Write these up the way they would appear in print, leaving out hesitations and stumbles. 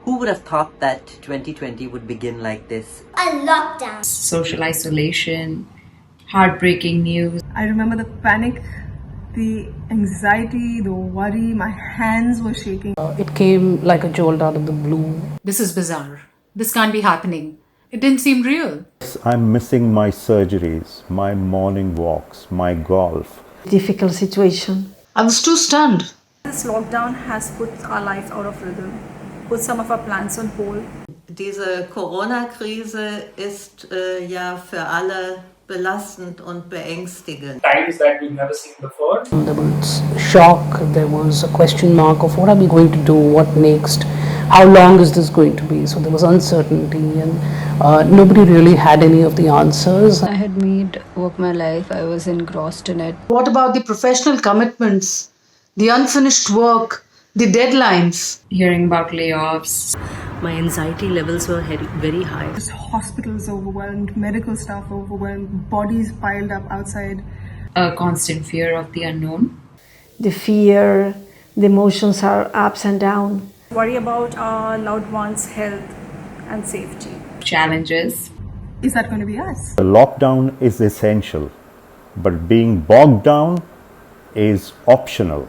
Who would have thought that 2020 would begin like this? A lockdown. Social isolation, heartbreaking news. I remember the panic, the anxiety, the worry. My hands were shaking. It came like a jolt out of the blue. This is bizarre. This can't be happening. It didn't seem real. I'm missing my surgeries, my morning walks, my golf. Difficult situation. I was too stunned. This lockdown has put our life out of rhythm, put some of our plans on hold. Diese Corona-Krise ist ja für alle belastend und beängstigend. Times that we've never seen before. There was shock, there was a question mark of what are we going to do, what next, how long is this going to be? So there was uncertainty and nobody really had any of the answers. I had made work my life, I was engrossed in it. What about the professional commitments, the unfinished work, the deadlines? Hearing about layoffs. My anxiety levels were very high. Hospitals overwhelmed, medical staff overwhelmed, bodies piled up outside. A constant fear of the unknown. The fear, the emotions are ups and down. Worry about our loved ones' health and safety. Challenges. Is that going to be us? The lockdown is essential, but being bogged down is optional.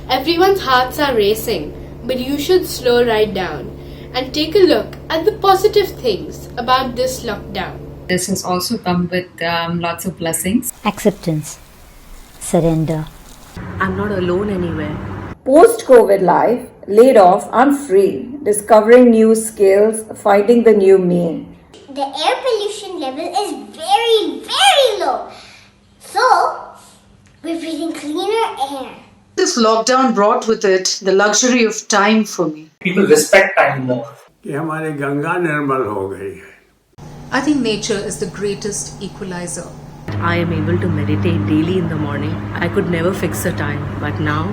Everyone's hearts are racing, but you should slow right down and take a look at the positive things about this lockdown. This has also come with lots of blessings. Acceptance, surrender. I'm not alone anywhere. Post-COVID life, laid off, I'm free, discovering new skills, finding the new me. The air pollution level is very, very low. So, we're breathing cleaner air. This lockdown brought with it the luxury of time for me. People respect time more. कि हमारी गंगा निर्मल हो गई है. I think nature is the greatest equalizer. I am able to meditate daily in the morning. I could never fix a time, but now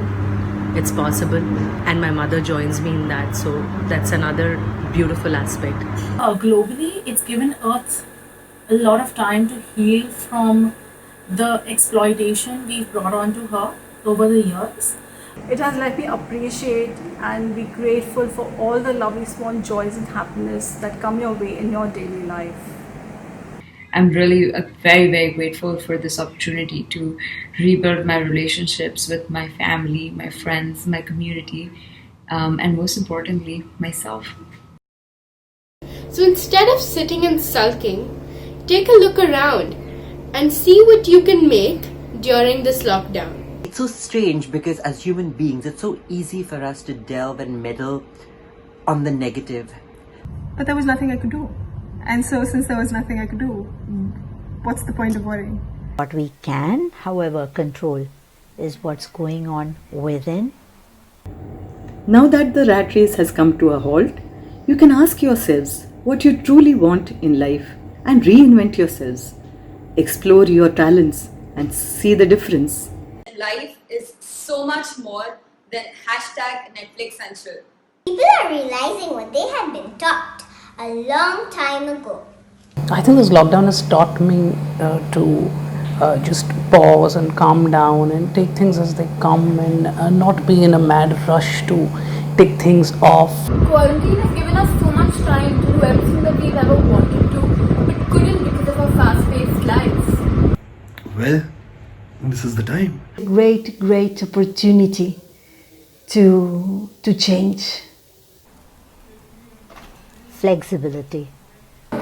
it's possible, and my mother joins me in that, so that's another beautiful aspect. Globally, it's given Earth a lot of time to heal from the exploitation we've brought onto her over the years. It has let me appreciate and be grateful for all the lovely small joys and happiness that come your way in your daily life. I'm really very, very grateful for this opportunity to rebuild my relationships with my family, my friends, my community, and most importantly, myself. So instead of sitting and sulking, take a look around and see what you can make during this lockdown. It's so strange because as human beings, it's so easy for us to delve and meddle on the negative. But there was nothing I could do. And so since there was nothing I could do, what's the point of worrying? What we can, however, control is what's going on within. Now that the rat race has come to a halt, you can ask yourselves what you truly want in life and reinvent yourselves. Explore your talents and see the difference. Life is so much more than #Netflix and chill. People are realizing what they had been taught a long time ago. I think this lockdown has taught me to just pause and calm down and take things as they come and not be in a mad rush to take things off. Quarantine has given us so much time to do everything that we've ever wanted to, but couldn't because of our fast-paced lives. Well, this is the time. Great opportunity to change. Flexibility.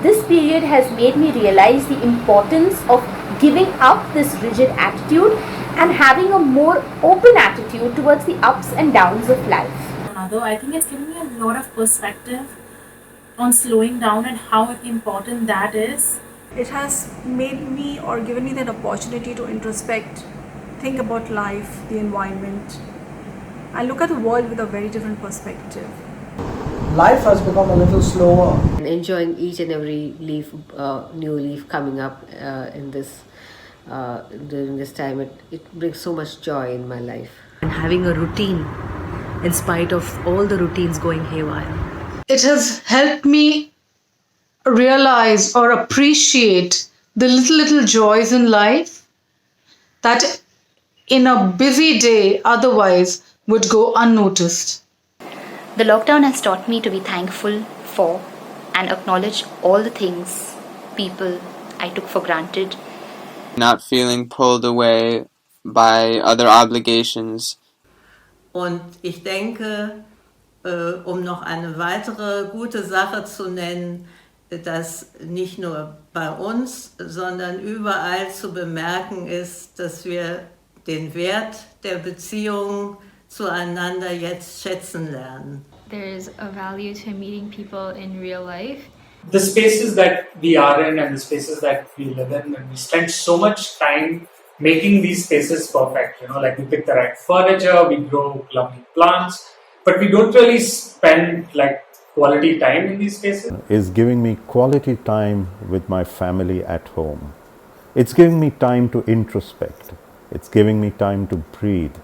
This period has made me realize the importance of giving up this rigid attitude and having a more open attitude towards the ups and downs of life. I think it's given me a lot of perspective on slowing down and how important that is. It has made me or given me that opportunity to introspect, think about life, the environment, and look at the world with a very different perspective. Life has become a little slower. Enjoying each and every new leaf coming up in this during this time, it brings so much joy in my life. And having a routine, in spite of all the routines going haywire. It has helped me realize or appreciate the little joys in life that in a busy day otherwise would go unnoticed. The lockdown has taught me to be thankful for and acknowledge all the things, people I took for granted. Not feeling pulled away by other obligations. Und ich denke, um noch eine weitere gute Sache zu nennen, dass nicht nur bei uns, sondern überall zu bemerken ist, dass wir den Wert der Beziehung zueinander jetzt schätzen lernen. There is a value to meeting people in real life. The spaces that we are in and the spaces that we live in, and we spend so much time making these spaces perfect. Like we pick the right furniture, we grow lovely plants, but we don't really spend like quality time in these spaces. Is giving me quality time with my family at home. It's giving me time to introspect. It's giving me time to breathe.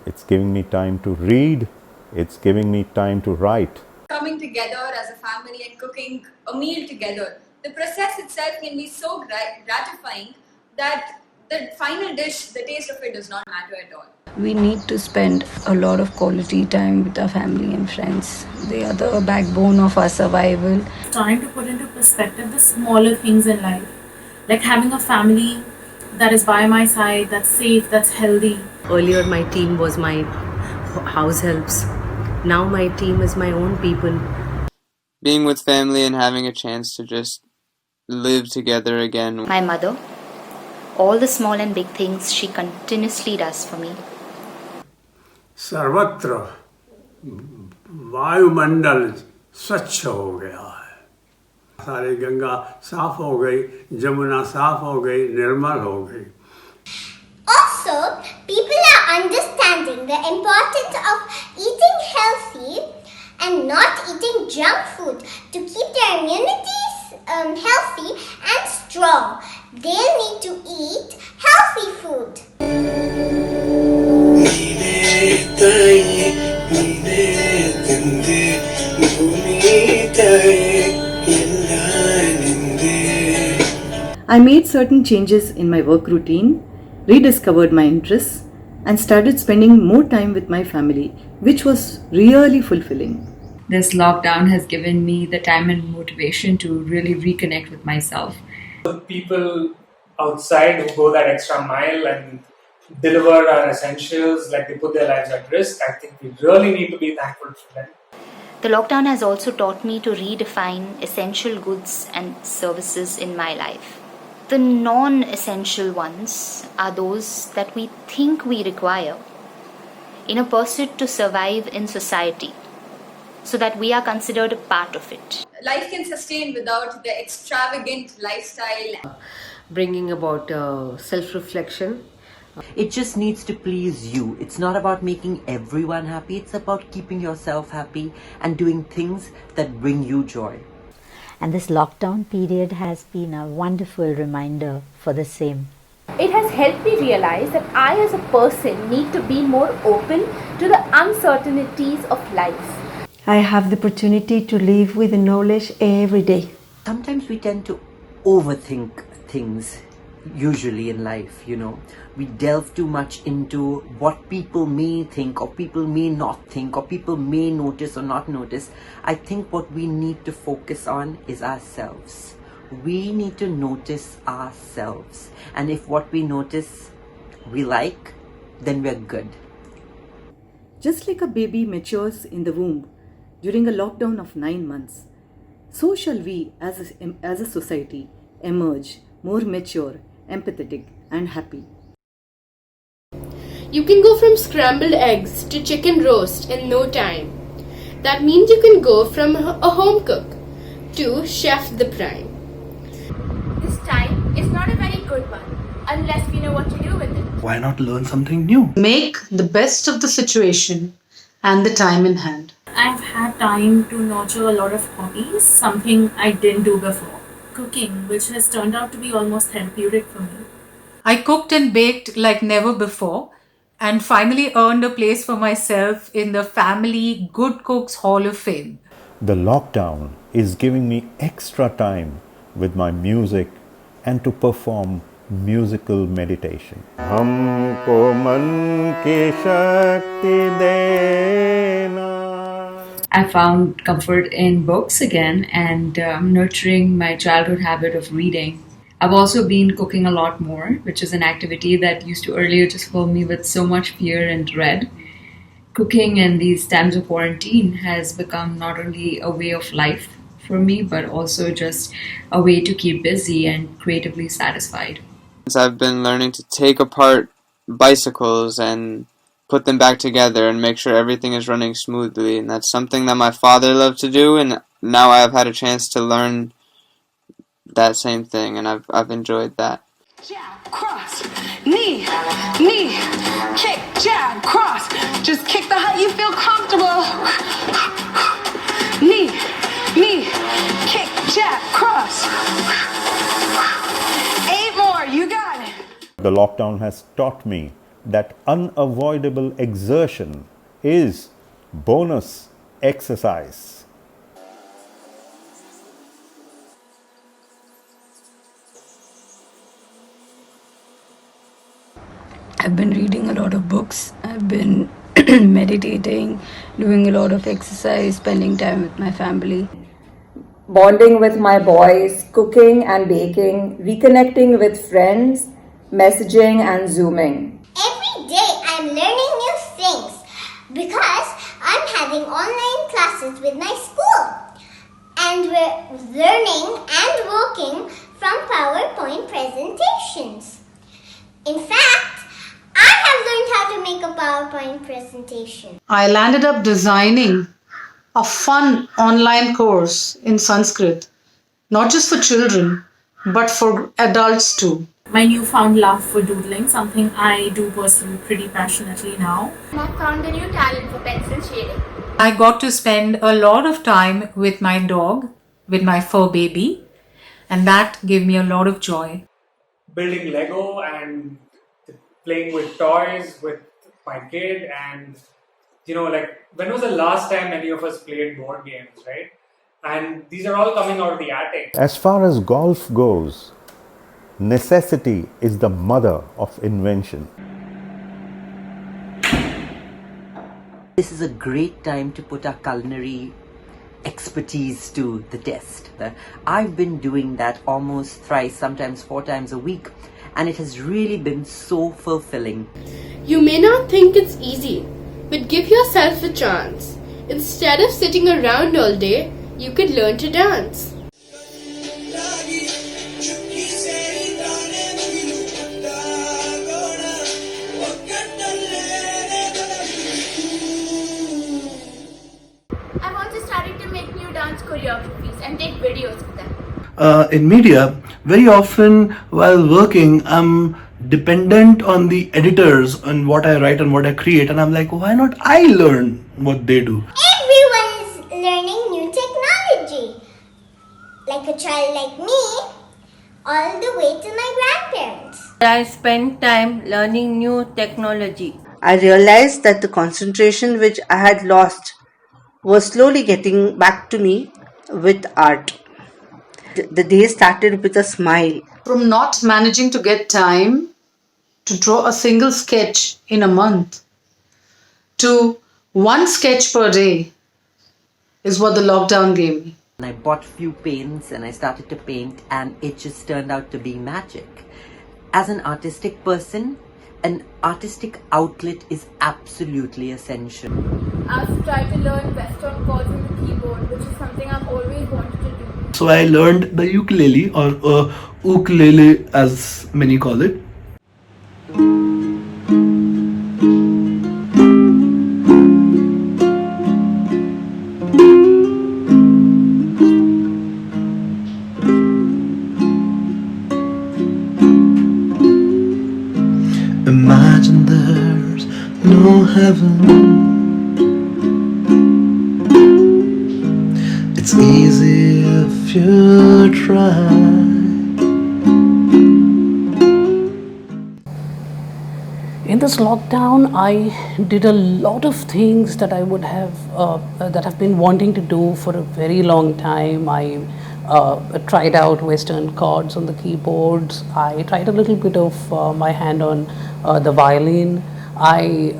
It's giving me time to read. It's giving me time to write. Coming together as a family and cooking a meal together, the process itself can be so gratifying that the final dish, the taste of it does not matter at all. We need to spend a lot of quality time with our family and friends. They are the backbone of our survival. Trying to put into perspective the smaller things in life, like having a family that is by my side, that's safe, that's healthy. Earlier my team was my house helps. Now my team is my own people. Being with family and having a chance to just live together again. My mother, all the small and big things she continuously does for me. सर्वत्र वायुमंडल स्वच्छ हो गया है, सारी गंगा साफ हो गई, जमुना साफ हो गई, निर्मल हो गई. Also, people are understanding the importance of eating healthy and not eating junk food to keep their immunities healthy and strong. They'll need to eat healthy food. I made certain changes in my work routine, rediscovered my interests, and started spending more time with my family, which was really fulfilling. This lockdown has given me the time and motivation to really reconnect with myself. The people outside who go that extra mile and deliver our essentials, like they put their lives at risk, I think we really need to be thankful for them. The lockdown has also taught me to redefine essential goods and services in my life. The non-essential ones are those that we think we require in a pursuit to survive in society, so that we are considered a part of it. Life can sustain without the extravagant lifestyle. Bringing about self-reflection. It just needs to please you. It's not about making everyone happy. It's about keeping yourself happy and doing things that bring you joy. And this lockdown period has been a wonderful reminder for the same. It has helped me realize that I as a person need to be more open to the uncertainties of life. I have the opportunity to live with the knowledge every day. Sometimes we tend to overthink things, usually in life, We delve too much into what people may think or people may not think or people may notice or not notice. I think what we need to focus on is ourselves. We need to notice ourselves. And if what we notice we like, then we're good. Just like a baby matures in the womb during a lockdown of 9 months, so shall we as a society emerge more mature, empathetic and happy. You can go from scrambled eggs to chicken roast in no time. That means you can go from a home cook to chef the prime. This time is not a very good one unless we know what to do with it. Why not learn something new? Make the best of the situation and the time in hand. I've had time to nurture a lot of hobbies, something I didn't do before. Cooking, which has turned out to be almost therapeutic for me. I cooked and baked like never before and finally earned a place for myself in the Family Good Cooks Hall of Fame. The lockdown is giving me extra time with my music and to perform musical meditation. हमको मन की शक्ति देना. I found comfort in books again and nurturing my childhood habit of reading. I've also been cooking a lot more, which is an activity that used to earlier just fill me with so much fear and dread. Cooking in these times of quarantine has become not only a way of life for me, but also just a way to keep busy and creatively satisfied. I've been learning to take apart bicycles and put them back together and make sure everything is running smoothly, and that's something that my father loved to do, and now I've had a chance to learn that same thing, and I've enjoyed that. Jab, cross, knee, knee, kick, jab, cross. Just kick the height you feel comfortable. Knee, knee, kick, jab, cross. 8 more, you got it. The lockdown has taught me that unavoidable exertion is bonus exercise. I've been reading a lot of books. I've been meditating, doing a lot of exercise, spending time with my family. Bonding with my boys, cooking and baking, reconnecting with friends, messaging and zooming. Every day I'm learning new things because I'm having online classes with my school. And we're learning and working from PowerPoint presentations. In fact, I have learned how to make a PowerPoint presentation. I landed up designing a fun online course in Sanskrit, not just for children, but for adults too. My newfound love for doodling, something I do pursue pretty passionately now. I found a new talent for pencil shading. I got to spend a lot of time with my dog, with my fur baby, and that gave me a lot of joy. Building Lego and playing with toys with my kid, and like, when was the last time any of us played board games, right? And these are all coming out of the attic. As far as golf goes, necessity is the mother of invention. This is a great time to put our culinary expertise to the test. I've been doing that almost thrice, sometimes 4 times a week, and it has really been so fulfilling. You may not think it's easy, but give yourself a chance. Instead of sitting around all day, you could learn to dance. I've also started to make new dance choreographies and take videos of them. In media, very often while working, I'm dependent on the editors on what I write and what I create, and I'm like, why not I learn what they do? Everyone is learning new technology. Like a child like me, all the way to my grandparents. I spent time learning new technology. I realized that the concentration which I had lost was slowly getting back to me with art. The day started with a smile. From not managing to get time to draw a single sketch in a month to 1 sketch per day is what the lockdown gave me. And I bought few paints and I started to paint, and it just turned out to be magic. As an artistic person, an artistic outlet is absolutely essential. I've tried to learn Western chords on the keyboard, which is something I've always wanted to do. So I learned the ukulele, or ukulele as many call it. Imagine there's no heaven. It's easy if you try. In this lockdown, I did a lot of things that I would have that I've been wanting to do for a very long time. I tried out Western chords on the keyboards. I tried a little bit of my hand on the violin. I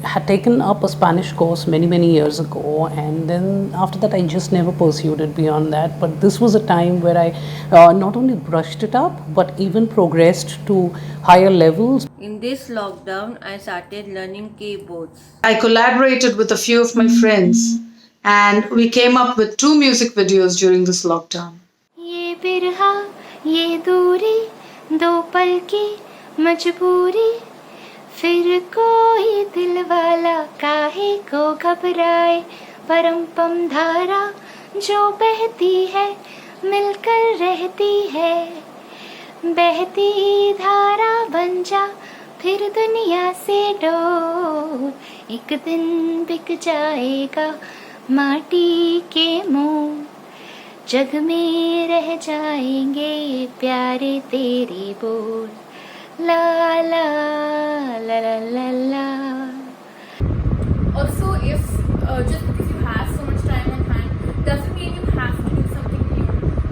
had taken up a Spanish course many years ago, and then after that I just never pursued it beyond that. But this was a time where I not only brushed it up but even progressed to higher levels. In this lockdown, I started learning keyboards. I collaborated with a few of my friends and we came up with 2 music videos during this lockdown. ये बिरहा ये दूरी दो पल की मजबूरी फिर कोई दिल वाला काहे को घबराए परंपम धारा जो बहती है मिलकर रहती है बहती धारा बन जा फिर दुनिया से डोर एक दिन बिक जाएगा माटी के मोल जग में रह जाएंगे प्यारे तेरे बोल ला ला ला ला ला ला. Also, if just because you have so much time on hand doesn't mean you have to do something new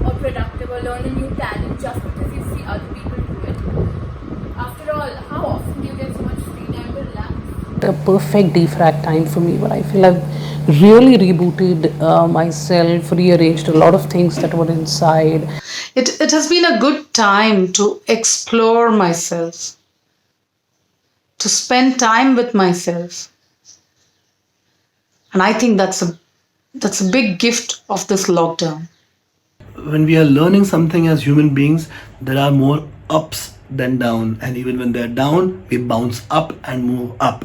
or productive or learn a new talent just because you see other people do it. After all, how often do you get so much free time to relax? A perfect defrag time for me, but I feel I've really rebooted myself, rearranged a lot of things that were inside. It has been a good time to explore myself, to spend time with myself. And I think that's a big gift of this lockdown. When we are learning something as human beings, there are more ups than down, and even when they're down, we bounce up and move up.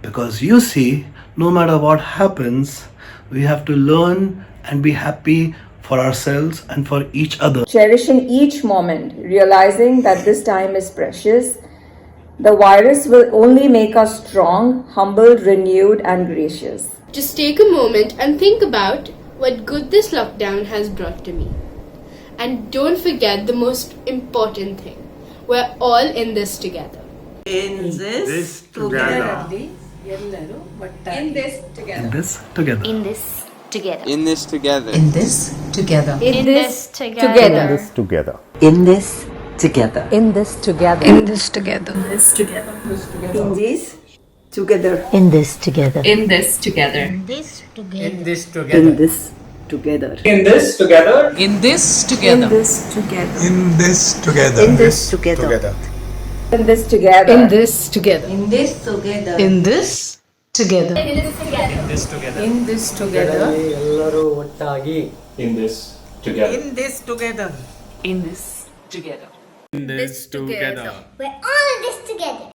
Because you see, no matter what happens, we have to learn and be happy for ourselves and for each other. Cherishing each moment, realizing that this time is precious. The virus will only make us strong, humbled, renewed, and gracious. Just take a moment and think about what good this lockdown has brought to me. And don't forget the most important thing. We're all in this together. In this together. In this together. In this together. In this together. In this together. In this together. In this together. In this together. In this together. In this together. In this together. This together. In this together. In this together. In this together. This together. In this together. In this together. In this together. In this together. In this together. In this together. In this together. In this together. In this together. In this together. In this together. In this together. ಎಲ್ಲರೂ ಒಟ್ಟಾಗಿ. In this together. In this together. In this together. In this together. We're all in this together.